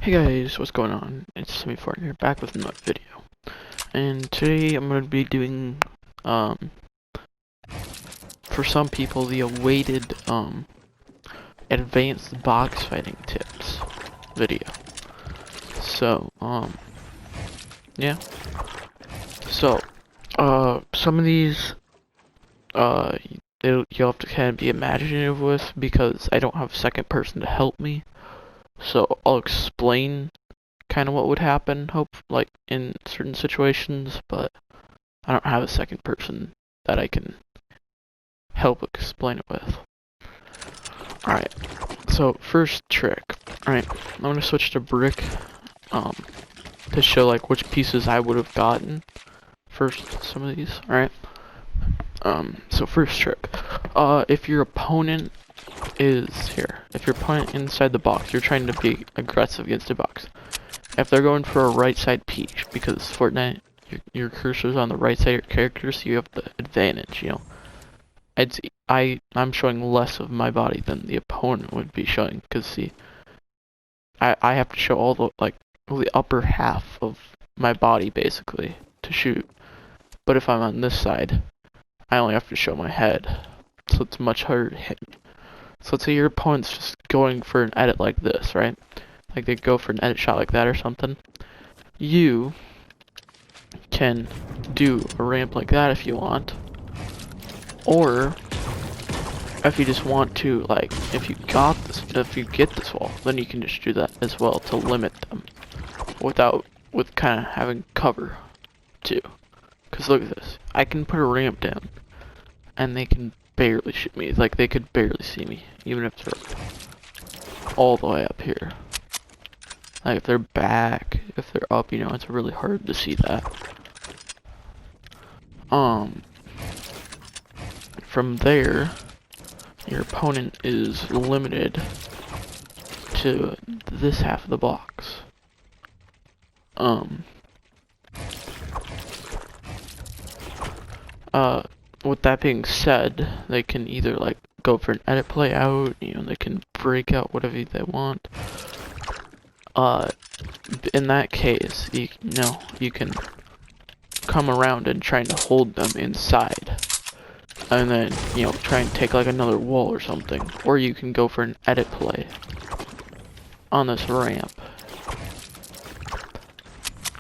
Hey guys, what's going on? It's TimmyForn here, back with another video. And today I'm going to be doing, for some people, the awaited, advanced box fighting tips video. So, yeah. So, some of these, you'll have to kind of be imaginative with, because I don't have a second person to help me. So, I'll explain kind of what would happen, like in certain situations, but I don't have a second person that I can help explain it with. Alright, so first trick. Alright, I'm gonna switch to brick to show like which pieces I would have gotten first, some of these. Alright. So first trick. If your opponent is here, if your opponent inside the box, you're trying to be aggressive against the box. If they're going for a right side peek, because Fortnite, your cursor's on the right side of your character, so you have the advantage, you know. I'm showing less of my body than the opponent would be showing, because see, I have to show all the upper half of my body, basically, to shoot. But if I'm on this side, I only have to show my head, so it's much harder to hit me. So let's say your opponent's just going for an edit like this, right? Like they go for an edit shot like that or something. You can do a ramp like that if you want. Or if you just want to, like, if you get this wall, then you can just do that as well to limit them with kind of having cover too. Cause look at this, I can put a ramp down and they can barely shoot me. Like they could barely see me, even if they're all the way up here. Like if they're back, if they're up, you know, it's really hard to see that. From there, your opponent is limited to this half of the box. With that being said, they can either like go for an edit play out, you know, they can break out whatever they want. In that case, you can come around and try to hold them inside. And then, you know, try and take like another wall or something. Or you can go for an edit play on this ramp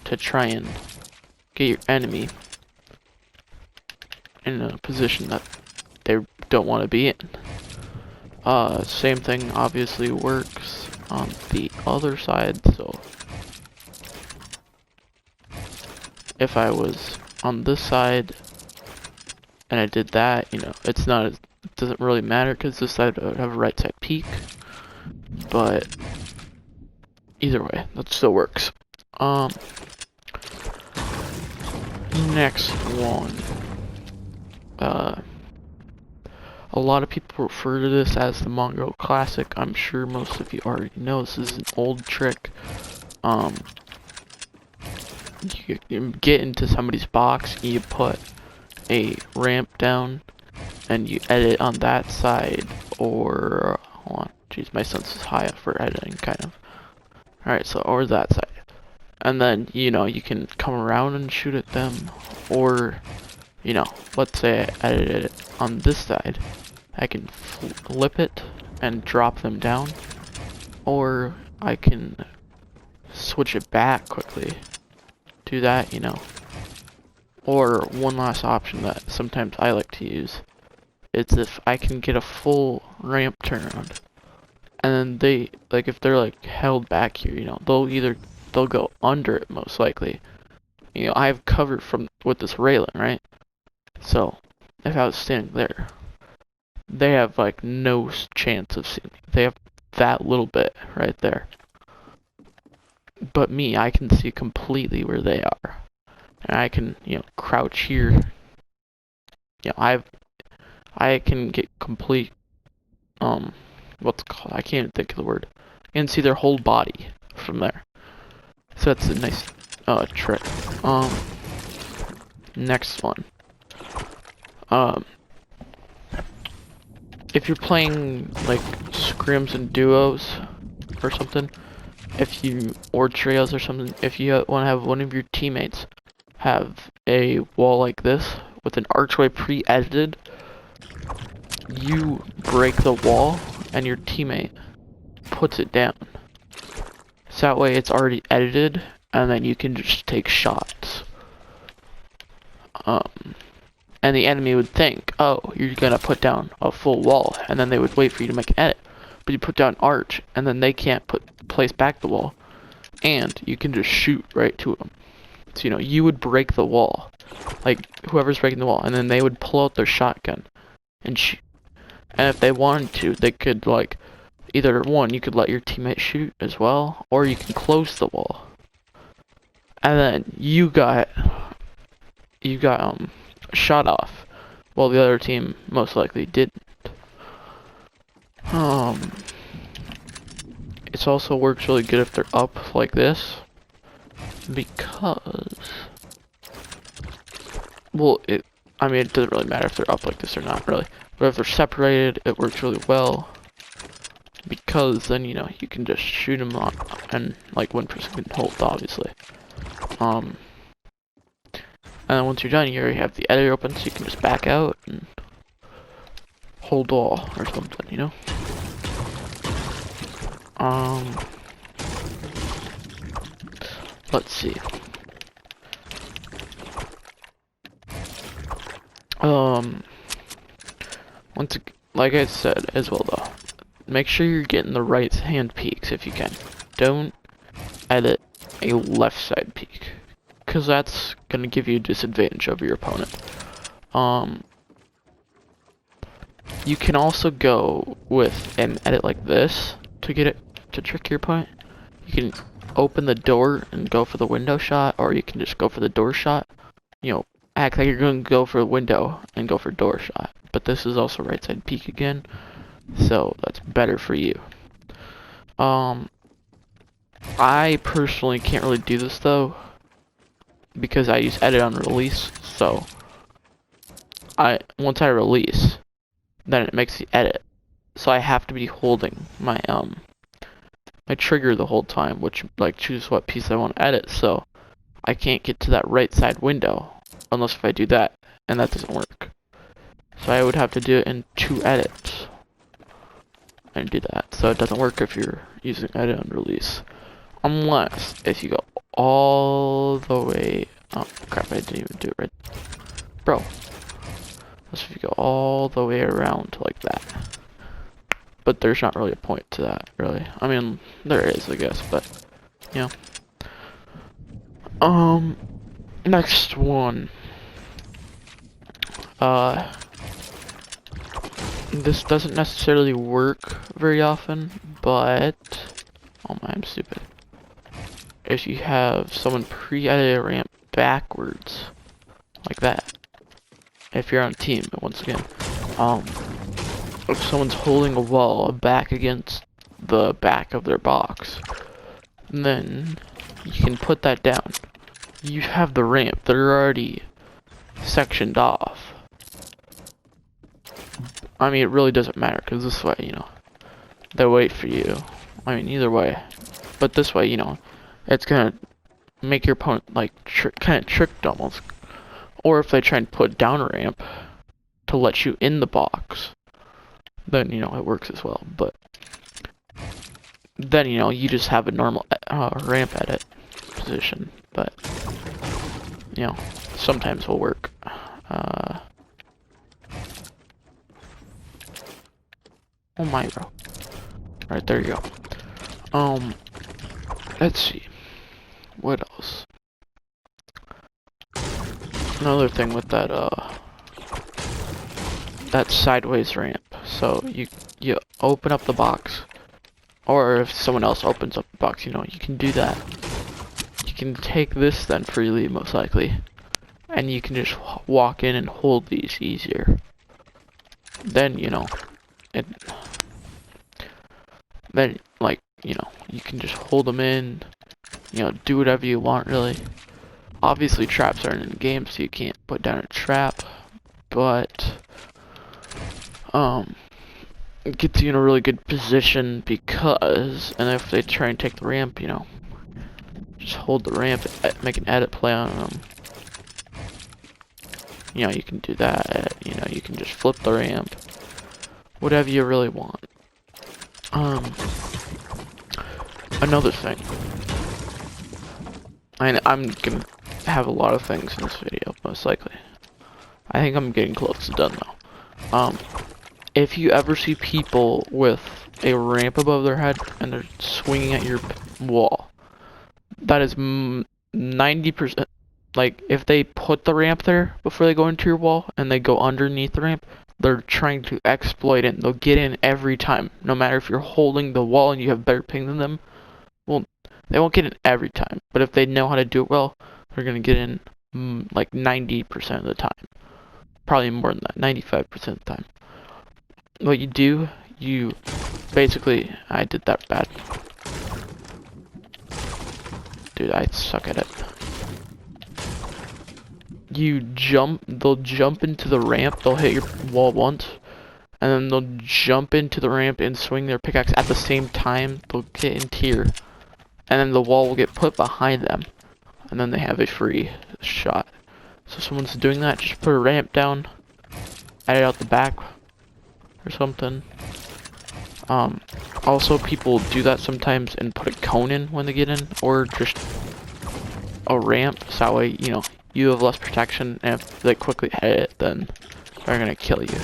to try and get your enemy in a position that they don't want to be in. Same thing obviously works on the other side, so if I was on this side and I did that, you know, it doesn't really matter because this side would have a right side peek, but either way, that still works. Next one. A lot of people refer to this as the Mongo Classic. I'm sure most of you already know this is an old trick. You get into somebody's box, you put a ramp down, and you edit on that side, or hold on, jeez, my sense is high for editing, kind of. Alright, so or that side, and then you know you can come around and shoot at them, or you know, let's say I edited it on this side, I can flip it and drop them down, or I can switch it back quickly. Do that, you know. Or one last option that sometimes I like to use is if I can get a full ramp turnaround, and then if they're like held back here, you know, they'll go under it most likely. You know, I have cover with this railing, right? So if I was standing there, they have like no chance of seeing me. They have that little bit right there. But me, I can see completely where they are. And I can, you know, crouch here. You know, I can get complete, what's it called? I can't even think of the word. I can see their whole body from there. So that's a nice, trick. Next one. If you're playing, like, scrims and duos or something, or trails or something, if you want to have one of your teammates have a wall like this with an archway pre-edited, you break the wall and your teammate puts it down. So that way it's already edited and then you can just take shots. And the enemy would think, oh, you're gonna put down a full wall, and then they would wait for you to make an edit. But you put down arch, and then they can't place back the wall, and you can just shoot right to them. So you would break the wall, like whoever's breaking the wall, and then they would pull out their shotgun and shoot. And if they wanted to, they could either one, you could let your teammate shoot as well, or you can close the wall. And then you got shot off, while the other team most likely didn't. It also works really good if they're up like this, because, well, it doesn't really matter if they're up like this or not, really. But if they're separated, it works really well, because then, you can just shoot them on, and, one person can hold, obviously. And then once you're done, you already have the editor open, so you can just back out and hold wall or something, Let's see. Like I said as well though, make sure you're getting the right hand peeks if you can. Don't edit a left side peek, because that's gonna give you a disadvantage over your opponent. You can also go with an edit like this to get it to trick your opponent. You can open the door and go for the window shot, or you can just go for the door shot. Act like you're going to go for a window and go for door shot. But this is also right side peek again, so that's better for you. I personally can't really do this though, because I use edit on release. So once I release, then it makes the edit. So I have to be holding my my trigger the whole time, which choose what piece I want to edit. So I can't get to that right side window unless if I do that, and that doesn't work. So I would have to do it in 2 edits and do that. So it doesn't work if you're using edit on release, unless if you go all the way. Oh crap! I didn't even do it right, bro. Unless if you go all the way around like that. But there's not really a point to that, really. I mean, there is, I guess, but next one. This doesn't necessarily work very often, but oh my, I'm stupid. If you have someone pre-edit a ramp backwards, like that. If you're on team, once again, if someone's holding a wall back against the back of their box, then you can put that down. You have the ramp, they're already sectioned off. I mean, it really doesn't matter, because this way, they wait for you. I mean, either way. But this way, it's gonna make your opponent, kind of tricked almost. Or if they try and put down a ramp to let you in the box, then, it works as well. But then, you just have a normal ramp edit position. But, sometimes will work. Oh my, bro. Alright, there you go. Let's see. What else? Another thing with that, that sideways ramp. So you open up the box, or if someone else opens up the box, you can do that. You can take this then freely, most likely, and you can just walk in and hold these easier. Then you can just hold them in, do whatever you want, really. Obviously traps aren't in the game, so you can't put down a trap, but gets you in a really good position because, and if they try and take the ramp, you know, just hold the ramp, make an edit play on them. You know, you can do that. You know, you can just flip the ramp, whatever you really want. Another thing, I'm gonna have a lot of things in this video, most likely. I think I'm getting close to done though. If you ever see people with a ramp above their head and they're swinging at your wall, that is 90%. Like, if they put the ramp there before they go into your wall and they go underneath the ramp, they're trying to exploit it. They'll get in every time, no matter if you're holding the wall and you have better ping than them. Well, they won't get in every time, but if they know how to do it well, they're gonna get in like 90% of the time. Probably more than that, 95% of the time. What you do, you basically, I did that bad. Dude, I suck at it. You jump, they'll jump into the ramp, they'll hit your wall once, and then they'll jump into the ramp and swing their pickaxe at the same time. They'll get in tier, and then the wall will get put behind them, and then they have a free shot. So if someone's doing that, just put a ramp down, add it out the back, or something. Also, people do that sometimes and put a cone in when they get in, or just a ramp, so that way, you know, you have less protection, and if they quickly hit it, then they're gonna kill you.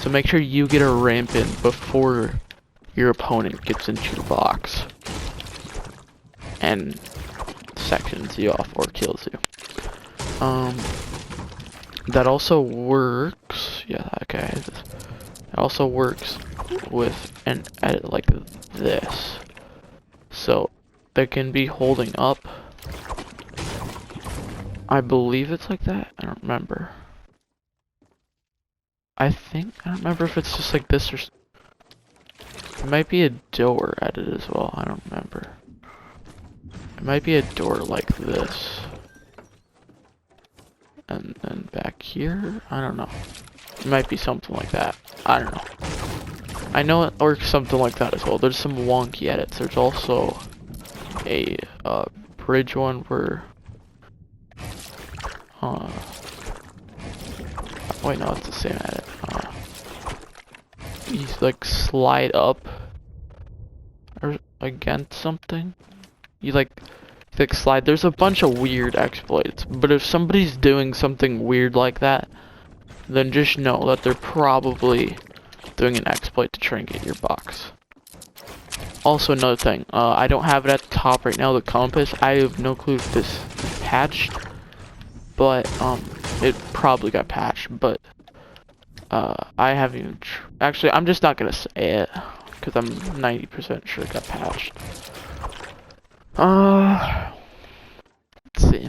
So make sure you get a ramp in before your opponent gets into your box and sections you off or kills you. That also works. Yeah, okay. It also works with an edit like this. So they can be holding up. I believe it's like that. I don't remember. I don't remember if it's just like this or it might be a door edit as well. I don't remember. It might be a door like this. And then back here, I don't know. It might be something like that. I don't know. I know it works something like that as well. There's some wonky edits. There's also a bridge one where wait, no, it's the same edit. You like slide up or against something. You like slide. There's a bunch of weird exploits, but if somebody's doing something weird like that, then just know that they're probably doing an exploit to try and get your box. Also, another thing, I don't have it at the top right now, the compass. I have no clue if this is patched, but it probably got patched, but I haven't even actually, I'm just not gonna say it because I'm 90% sure it got patched. Let's see.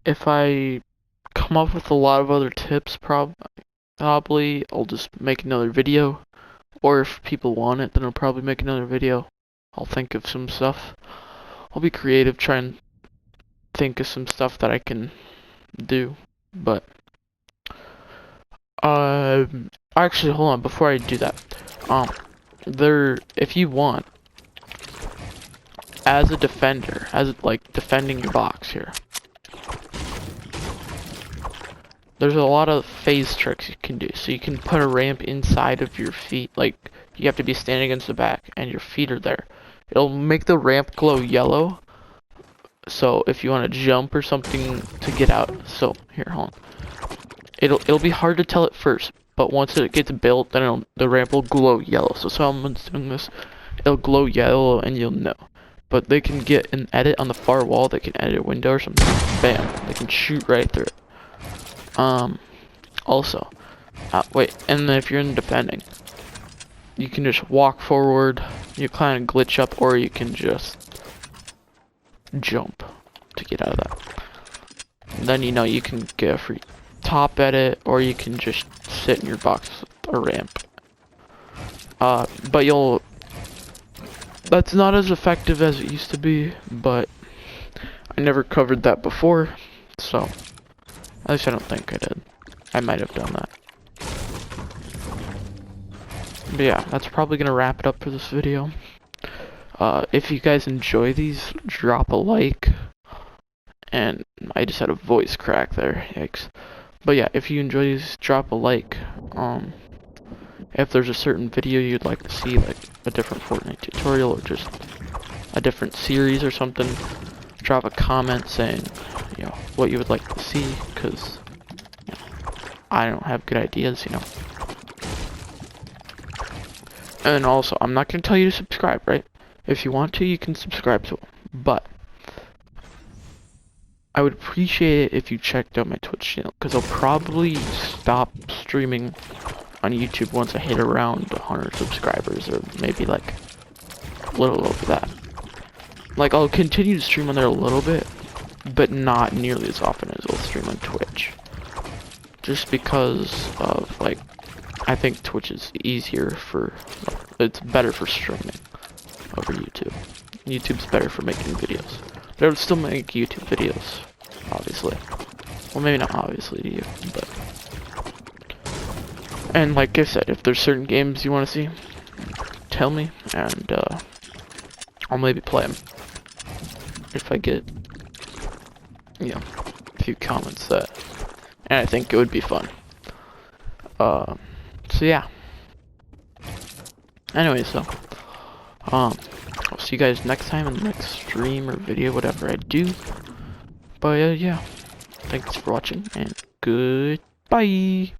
If I come up with a lot of other tips, probably I'll just make another video. Or if people want it, then I'll probably make another video. I'll think of some stuff. I'll be creative, try and think of some stuff that I can do. But actually, hold on, before I do that, if you want, as a defender, as like defending your box here, there's a lot of phase tricks you can do. So you can put a ramp inside of your feet, like you have to be standing against the back and your feet are there. It'll make the ramp glow yellow. So if you want to jump or something to get out, so here, hold on. It'll be hard to tell at first, but once it gets built, then the ramp will glow yellow. So someone's doing this, it'll glow yellow and you'll know. But they can get an edit on the far wall, they can edit a window or something, bam, they can shoot right through it. Also, wait, and then if you're in defending, you can just walk forward, you kind of glitch up, or you can just jump to get out of that. And then, you know, you can get a free top edit, or you can just sit in your box or ramp. But that's not as effective as it used to be, but I never covered that before, so at least I don't think I did. I might have done that. But yeah, that's probably gonna wrap it up for this video. If you guys enjoy these, drop a like. And I just had a voice crack there, yikes. But yeah, if you enjoy these, drop a like. If there's a certain video you'd like to see, like a different Fortnite tutorial or just a different series or something, drop a comment saying, you know, what you would like to see, because you know, I don't have good ideas, you know. And also, I'm not going to tell you to subscribe, right? If you want to, you can subscribe to it. But I would appreciate it if you checked out my Twitch channel, because I'll probably stop streaming on YouTube once I hit around 100 subscribers, or maybe like a little over that. Like, I'll continue to stream on there a little bit, but not nearly as often as I'll stream on Twitch. Just because of, like, I think Twitch is easier for, it's better for streaming over YouTube. YouTube's better for making videos. But I would still make YouTube videos, obviously. Well, maybe not obviously to you, but... And like I said, if there's certain games you want to see, tell me, and I'll maybe play them. If I get, you know, a few comments that, and I think it would be fun. So yeah. Anyway, so, I'll see you guys next time in the next stream or video, whatever I do. But yeah, thanks for watching, and goodbye.